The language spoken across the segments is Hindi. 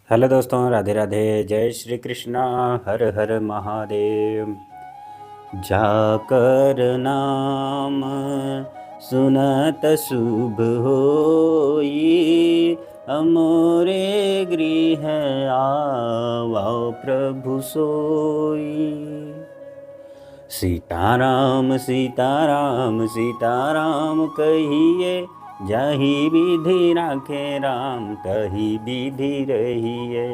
हेलो दोस्तों, राधे राधे। जय श्री कृष्णा। हर हर महादेव। जाकर नाम सुनत शुभ होई, अमोरे गृह आवो प्रभु सोई। सीताराम सीताराम सीताराम कहिए, जाहि विधि राखे राम तहि विधि रहिए।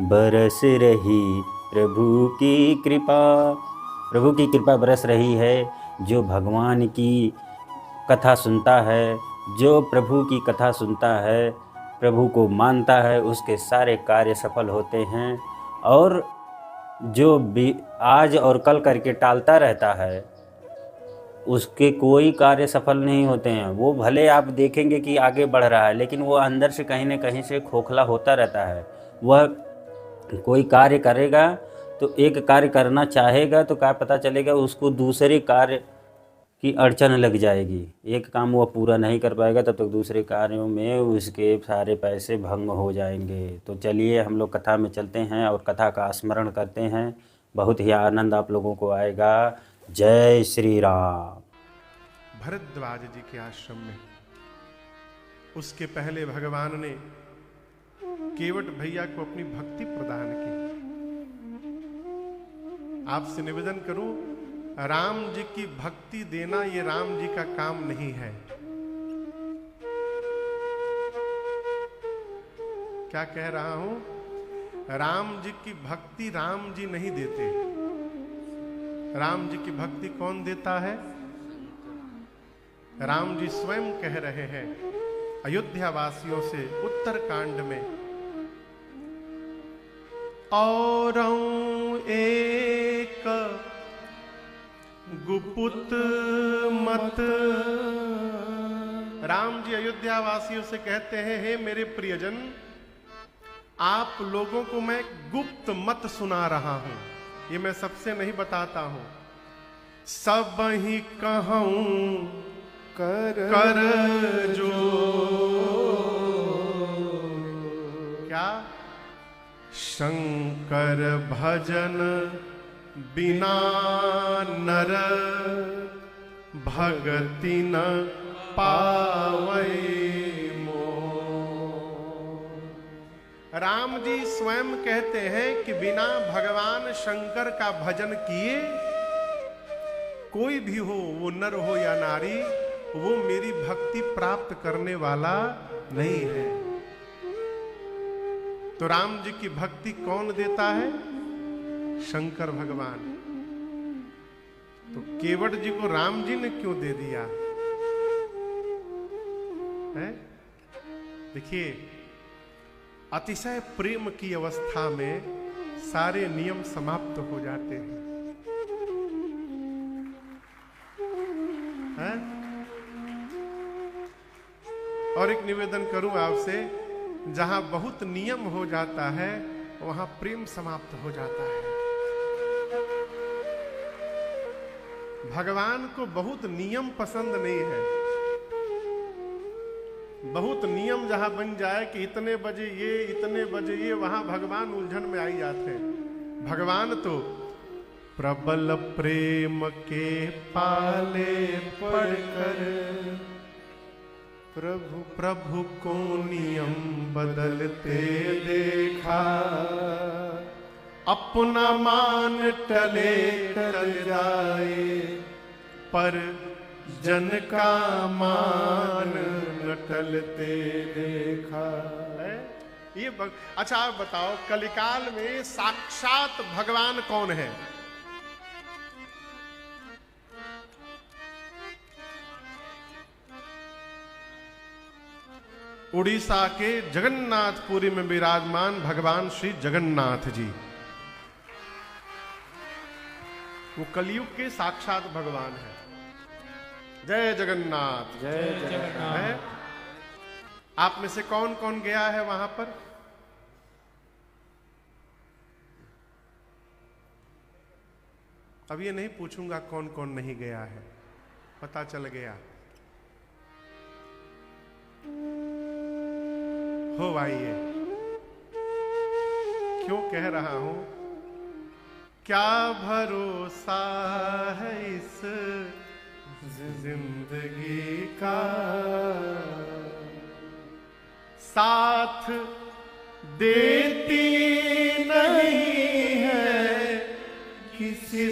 बरस रही प्रभु की कृपा, प्रभु की कृपा बरस रही है। जो भगवान की कथा सुनता है, जो प्रभु की कथा सुनता है, प्रभु को मानता है, उसके सारे कार्य सफल होते हैं। और जो भी आज और कल करके टालता रहता है, उसके कोई कार्य सफल नहीं होते हैं। वो भले आप देखेंगे कि आगे बढ़ रहा है, लेकिन वो अंदर से कहीं न कहीं से खोखला होता रहता है। वह कोई कार्य करेगा तो एक कार्य करना चाहेगा तो क्या पता चलेगा उसको दूसरे कार्य की अड़चन लग जाएगी। एक काम वह पूरा नहीं कर पाएगा, तब तक दूसरे कार्यों में उसके सारे पैसे भंग हो जाएंगे। तो चलिए हम लोग कथा में चलते हैं और कथा का स्मरण करते हैं। बहुत ही आनंद आप लोगों को आएगा। जय श्री राम। भरद्वाज जी के आश्रम में उसके पहले भगवान ने केवट भैया को अपनी भक्ति प्रदान की। आपसे निवेदन करूं, राम जी की भक्ति देना ये राम जी का काम नहीं है। क्या कह रहा हूं? राम जी की भक्ति राम जी नहीं देते। राम जी की भक्ति कौन देता है? राम जी स्वयं कह रहे हैं अयोध्या वासियों से उत्तर कांड में, और एक गुपुत मत। राम जी अयोध्या वासियों से कहते हैं, हे मेरे प्रियजन, आप लोगों को मैं गुप्त मत सुना रहा हूं। ये मैं सबसे नहीं बताता हूं, सब ही कहूं कर जो। क्या? शंकर भजन बिना नर भगति न पावै मोह। राम जी स्वयं कहते हैं कि बिना भगवान शंकर का भजन किए कोई भी हो, वो नर हो या नारी, वो मेरी भक्ति प्राप्त करने वाला नहीं है। तो राम जी की भक्ति कौन देता है? शंकर भगवान। तो केवट जी को राम जी ने क्यों दे दिया है? देखिए, अतिशय प्रेम की अवस्था में सारे नियम समाप्त हो जाते हैं, है? और एक निवेदन करूं आपसे, जहां बहुत नियम हो जाता है वहां प्रेम समाप्त हो जाता है। भगवान को बहुत नियम पसंद नहीं है। बहुत नियम जहां बन जाए कि इतने बजे ये, इतने बजे ये, वहां भगवान उलझन में आई जाते हैं। भगवान तो प्रबल प्रेम के पाले पड़कर प्रभु प्रभु को नियम बदलते देखा। अपना मान टले टल जाए, पर जन का मान न टलते देखा। ये अच्छा, आप बताओ, कलिकाल में साक्षात भगवान कौन है? उड़ीसा के जगन्नाथपुरी में विराजमान भगवान श्री जगन्नाथ जी, वो कलयुग के साक्षात भगवान है। जय जगन्नाथ, जय जगन्नाथ। आप में से कौन कौन गया है वहां पर? अब ये नहीं पूछूंगा कौन कौन नहीं गया है, पता चल गया। हो आइए। क्यों कह रहा हूं? क्या भरोसा है इस जिंदगी का, साथ देती नहीं है किसी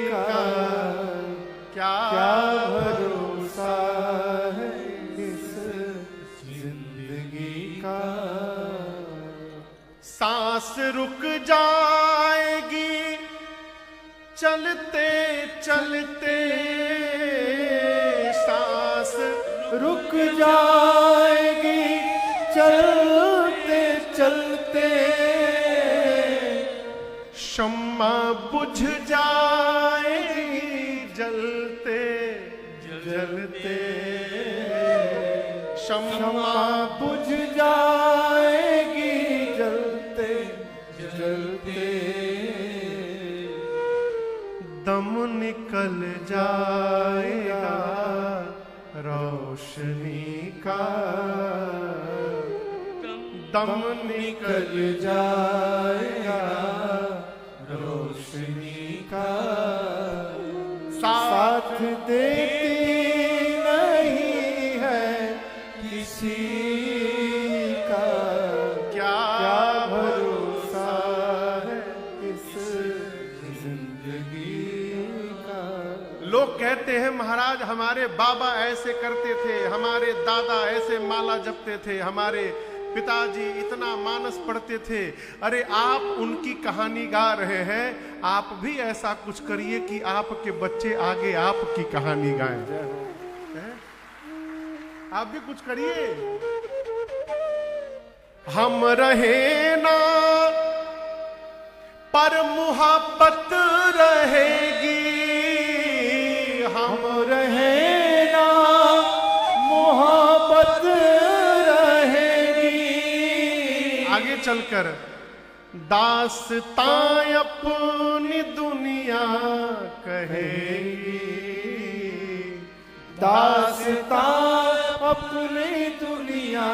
का। क्या भरोसा है इस जिंदगी का, सांस रुक जाएगी चलते चलते, सांस रुक जाएगी चलते चलते, शम्मा बुझ जाएगी जलते जलते, शम्मा बुझ जाएगी जलते जलते, दम निकल जाएगा रोशनी का, दम निकल जाएगा रोशनी का, साथ देती नहीं है किसी का। क्या भरोसा है इस जिंदगी का। लोग कहते हैं महाराज हमारे बाबा ऐसे करते थे, हमारे दादा ऐसे माला जपते थे, हमारे पिताजी इतना मानस पढ़ते थे। अरे आप उनकी कहानी गा रहे हैं, आप भी ऐसा कुछ करिए कि आपके बच्चे आगे आपकी कहानी गाएं। आप भी कुछ करिए। हम रहे ना पर मुहब्बत रहेगी, हम रहे ना मोहब्बत रहेगी। आगे चलकर दास्तां अपनी दुनिया कहेगी, दास्तां अपनी दुनिया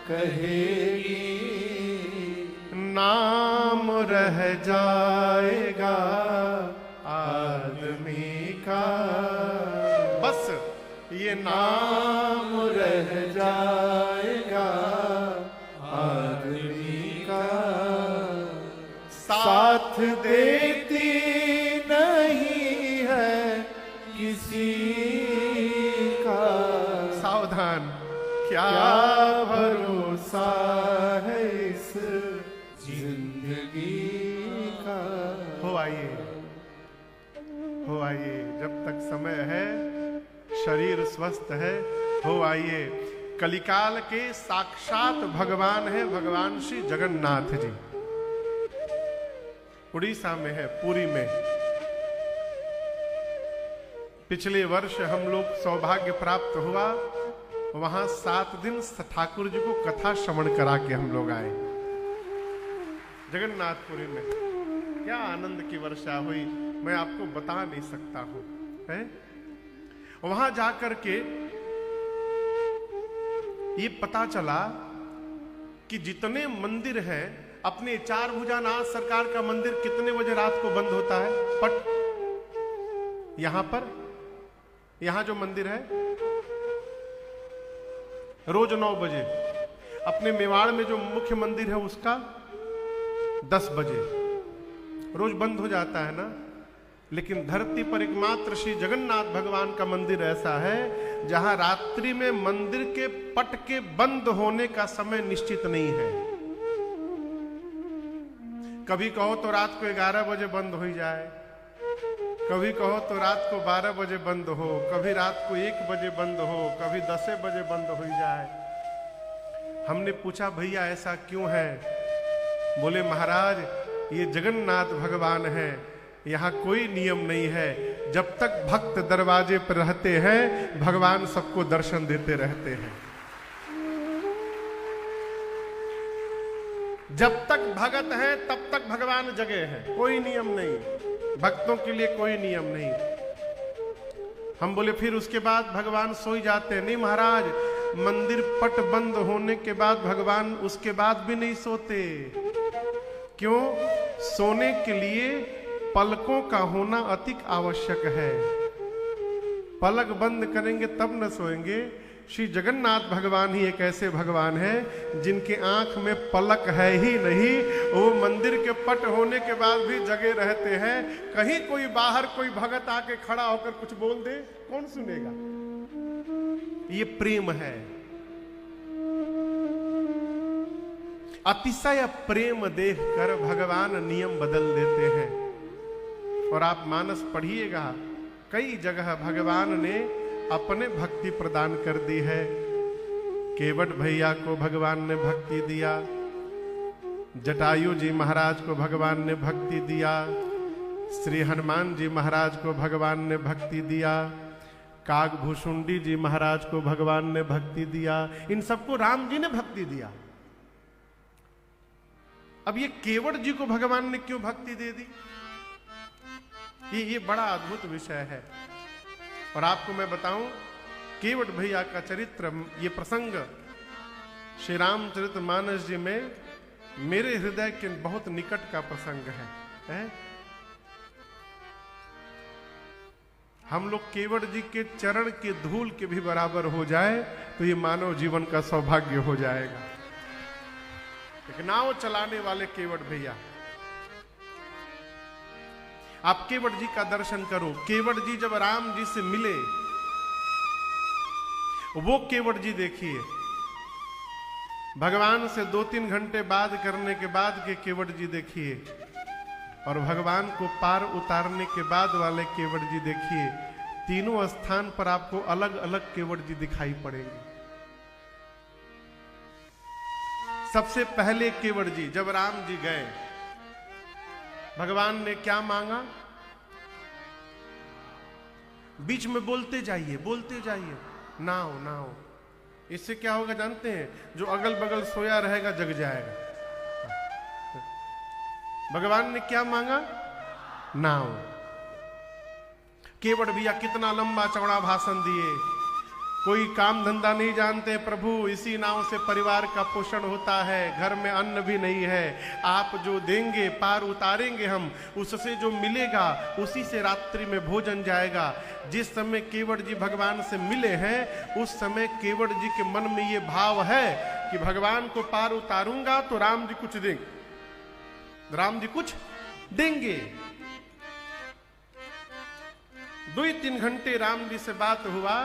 कहेगी। नाम रह जाएगा आदमी का, बस ये नाम रह जाएगा आदमी का। साथ देती नहीं है किसी का। सावधान, क्या भरोसा है इस जिंदगी का। हो आइए, हो आइए, जब तक समय है, शरीर स्वस्थ है, हो आइए। कलिकाल के साक्षात भगवान है भगवान श्री जगन्नाथ जी। उड़ीसा में है, पुरी में। पिछले वर्ष हम लोग सौभाग्य प्राप्त हुआ, वहां 7 दिन ठाकुर जी को कथा श्रवण करा के हम लोग आए जगन्नाथपुरी में। क्या आनंद की वर्षा हुई, मैं आपको बता नहीं सकता हूं। है वहां जाकर के ये पता चला कि जितने मंदिर हैं, अपने 4 भुजानाथ सरकार का मंदिर कितने बजे रात को बंद होता है? पट यहां पर, यहां जो मंदिर है रोज 9 बजे। अपने मेवाड़ में जो मुख्य मंदिर है उसका 10 बजे रोज बंद हो जाता है ना। लेकिन धरती पर एकमात्र श्री जगन्नाथ भगवान का मंदिर ऐसा है जहां रात्रि में मंदिर के पट के बंद होने का समय निश्चित नहीं है। कभी कहो तो रात को 11 बजे बंद हो जाए, कभी कहो तो रात को 12 बजे बंद हो, कभी रात को 1 बजे बंद हो, कभी 10 बजे बंद हो जाए। हमने पूछा भैया ऐसा क्यों है? बोले महाराज ये जगन्नाथ भगवान है, यहाँ कोई नियम नहीं है। जब तक भक्त दरवाजे पर रहते हैं भगवान सबको दर्शन देते रहते हैं। जब तक भगत है तब तक भगवान जगे हैं, कोई नियम नहीं, भक्तों के लिए कोई नियम नहीं। हम बोले फिर उसके बाद भगवान सो ही जाते हैं? नहीं महाराज, मंदिर पट बंद होने के बाद भगवान उसके बाद भी नहीं सोते। क्यों? सोने के लिए पलकों का होना अति आवश्यक है। पलक बंद करेंगे तब न सोएंगे। श्री जगन्नाथ भगवान ही एक ऐसे भगवान है जिनके आंख में पलक है ही नहीं, वो मंदिर के पट होने के बाद भी जगे रहते हैं। कहीं कोई बाहर कोई भगत आके खड़ा होकर कुछ बोल दे, कौन सुनेगा? ये प्रेम है। अतिशय प्रेम देखकर भगवान नियम बदल देते हैं। और आप मानस पढ़िएगा, कई जगह भगवान ने अपने भक्ति प्रदान कर दी है। केवट भैया को भगवान ने भक्ति दिया, जटायु जी महाराज को भगवान ने भक्ति दिया, श्री हनुमान जी महाराज को भगवान ने भक्ति दिया, काकभूषुंडी जी महाराज को भगवान ने भक्ति दिया। इन सबको राम जी ने भक्ति दिया। अब ये केवट जी को भगवान ने क्यों भक्ति दे दी? ये बड़ा अद्भुत विषय है। और आपको मैं बताऊं, केवट भैया का चरित्र, ये प्रसंग श्री रामचरितमानस जी में मेरे हृदय के बहुत निकट का प्रसंग है? हम लोग केवट जी के चरण के धूल के भी बराबर हो जाए तो ये मानव जीवन का सौभाग्य हो जाएगा। एक नाव चलाने वाले केवट भैया, आप केवट जी का दर्शन करो। केवट जी जब राम जी से मिले, वो केवट जी देखिए, भगवान से 2-3 घंटे बात करने के बाद के केवट जी देखिए, और भगवान को पार उतारने के बाद वाले केवट जी देखिए। तीनों स्थान पर आपको अलग अलग केवट जी दिखाई पड़ेंगे। सबसे पहले केवट जी जब राम जी गए, भगवान ने क्या मांगा? बीच में बोलते जाइए, बोलते जाइए, नाव नाव। इससे क्या होगा जानते हैं? जो अगल बगल सोया रहेगा जग जाएगा। भगवान ने क्या मांगा? नाव। केवट भैया कितना लंबा चौड़ा भाषण दिए। कोई काम धंधा नहीं जानते प्रभु, इसी नाव से परिवार का पोषण होता है, घर में अन्न भी नहीं है, आप जो देंगे पार उतारेंगे हम, उससे जो मिलेगा उसी से रात्रि में भोजन जाएगा। जिस समय केवट जी भगवान से मिले हैं, उस समय केवट जी के मन में ये भाव है कि भगवान को पार उतारूंगा तो राम जी कुछ देंगे, राम जी कुछ देंगे। 2-3 घंटे राम जी से बात हुआ,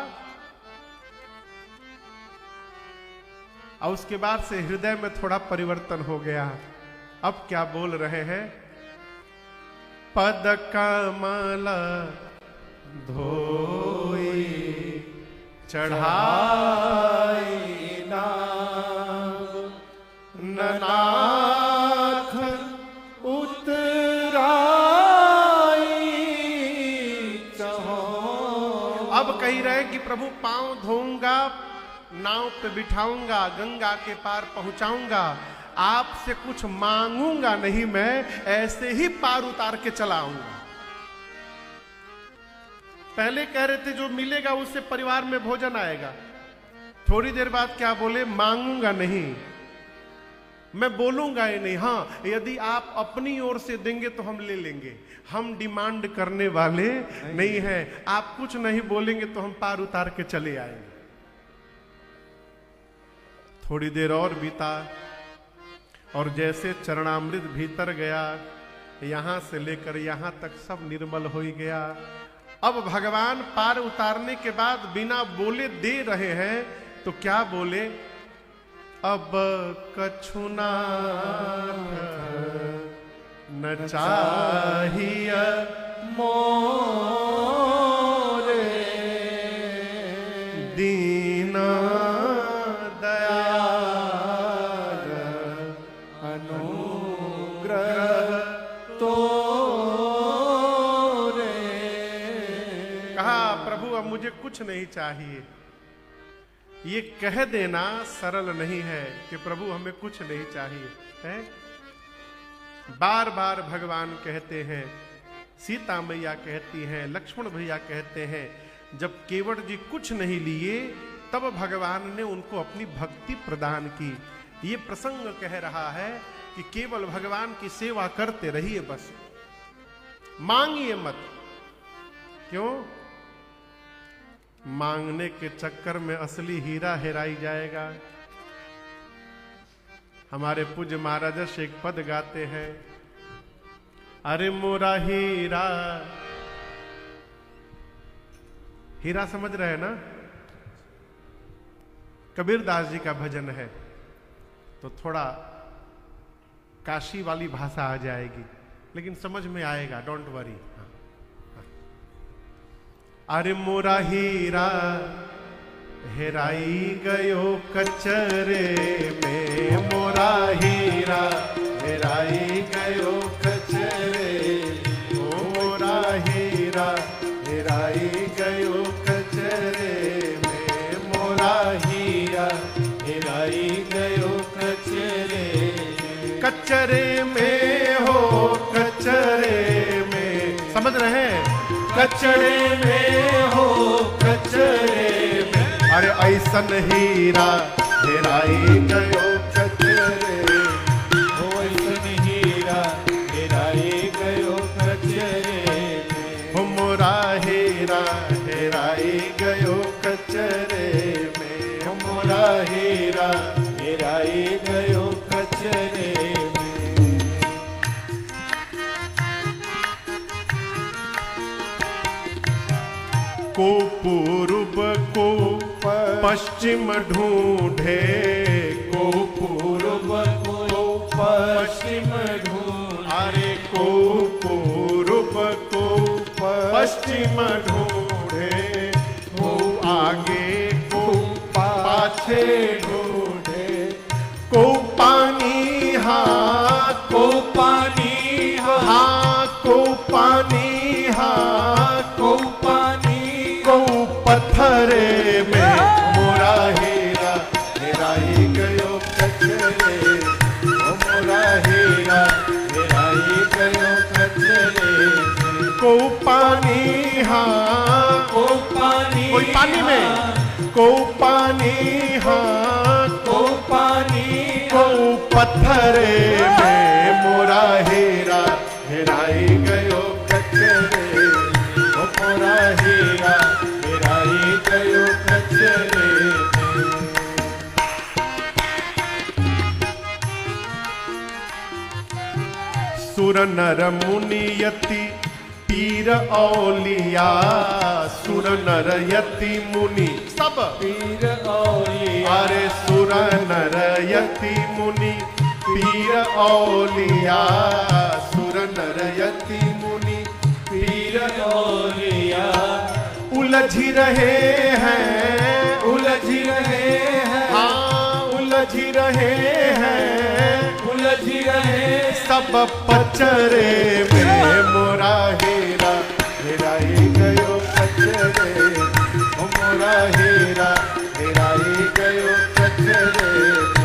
और उसके बाद से हृदय में थोड़ा परिवर्तन हो गया। अब क्या बोल रहे हैं? पद कमल धोई चढ़ाई ननाथ उतराई चहो। अब कही रहे कि प्रभु पांव धोऊंगा, नाव पे बिठाऊंगा, गंगा के पार पहुंचाऊंगा, आपसे कुछ मांगूंगा नहीं, मैं ऐसे ही पार उतार के चलाऊंगा। पहले कह रहे थे जो मिलेगा उससे परिवार में भोजन आएगा। थोड़ी देर बाद क्या बोले? मांगूंगा नहीं, मैं बोलूंगा ही नहीं। हाँ, यदि आप अपनी ओर से देंगे तो हम ले लेंगे, हम डिमांड करने वाले नहीं हैं। आप कुछ नहीं बोलेंगे तो हम पार उतार के चले आएंगे। थोड़ी देर और बीता, और जैसे चरणामृत भीतर गया, यहां से लेकर यहां तक सब निर्मल हो ही गया। अब भगवान पार उतारने के बाद बिना बोले दे रहे हैं, तो क्या बोले? अब कछुना न चाहिए मोरे दीना मुझे कुछ नहीं चाहिए। ये कह देना सरल नहीं है कि प्रभु हमें कुछ नहीं चाहिए है। बार बार भगवान कहते हैं, सीता मैया कहती हैं, लक्ष्मण भैया कहते हैं, जब केवट जी कुछ नहीं लिए तब भगवान ने उनको अपनी भक्ति प्रदान की। ये प्रसंग कह रहा है कि केवल भगवान की सेवा करते रहिए, बस मांगिए मत। क्यों? मांगने के चक्कर में असली हीरा हेराई जाएगा। हमारे पूज्य महाराज से एक पद गाते हैं, अरे मोरा हीरा। हीरा समझ रहे हैं ना? कबीरदास जी का भजन है, तो थोड़ा काशी वाली भाषा आ जाएगी, लेकिन समझ में आएगा, डोंट वरी। अरे मोरा हीरा हेराई गयो कचरे में, मोरा हीरा हेराई गयो कचरे, ओ मोरा हीरा हेराई गयो कचरे में, मोरा हीरा हेराई गयो कचरे, कचरे में हो, कचरे में। समझ रहे हैं? कचरे में हो, कचरे में। अरे ऐसन हीरा हेराई गयो कचरे, हो ऐसन हीरा हेराई गयो कचरे में, हो मोरा हीरा हेराई गयो कचरे में, हो मोरा हीरा हेराई गयो कचरे में। को पूर्व को पश्चिम ढूंढे, को पूर्व को पश्चिम ढूंढे, अरे को पूर्व को पश्चिम ढूंढे, को आगे को पाछे ढूंढे, को पानी हाथ, को पानी हाथ, को पानी हाथ, को पानी, को पत्थरे में, मोरा हीरा हेराई गयो कचरे, ओ मोरा हीरा हेराई गयो कचरे, को पानी हाँ, को पानी, कोई पानी में, को पानी हाँ, को पानी, को पत्थरे में, मोरा हीरा हेराई गयो कचरे, ओ मोरा हीरा हेराई गयो कचरे। सुर नर मुनि यति पीर औलिया, सुर नर यति मुनि सब पीर औलिया, अरे सुर नर यति मुनि पीर औलिया, सुर नर यति मुनि पीर औलिया, उलझी रहे हैं, उलझी रहे हैं, हाँ उलझी रहे हैं, उलझी रहे सब पचरे में, मोरा हीरा हेराई गयो कचरे, ओ मोरा हीरा हेराई गयो कचरे में।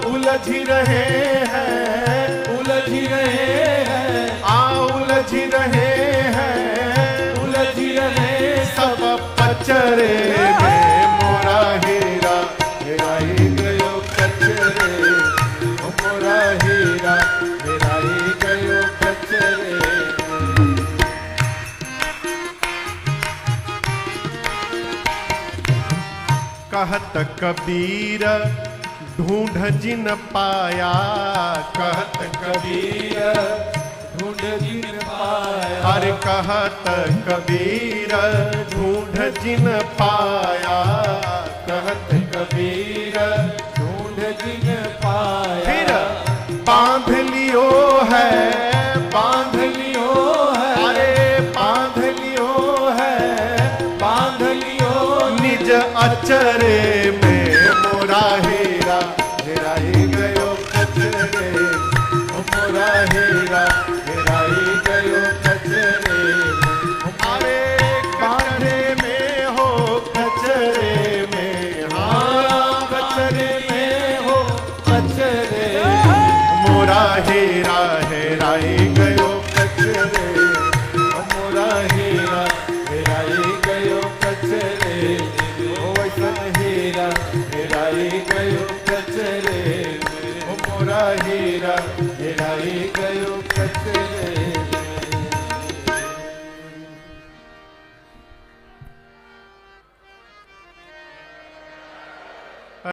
उलझी रहे हैं, उलझी रहे हैं, उलझी रहे हैं, उलझी रहे सब पचरे में, मोरा हीरा हेराई गयो कचरे, ओ मोरा हीरा हेराई गयो कचरे। कहत कबीर ढूंढ जिन पाया, कहत कबीर ढूंढ जिन पाया, अरे कहत कबीर ढूंढ जिन पाया, कहत कबीर ढूंढ जिन पाया, फिर बांध लियो है, बांध लियो है, अरे बांध लियो है, बांध लियो निज अचरे में, मोरा हीरा हेराई गयो कचरे, ओ मोरा हीरा हेराई गयो कचरे, अरे कचरे में हो, कचरे में, हाँ कचरे में हो, कचरे, मोरा हीरा हेराई गयो कचरे, ओ मोरा हीरा हेराई गयो कचरे, ओ મારા હીરા હેરાઈ ગયો કચરે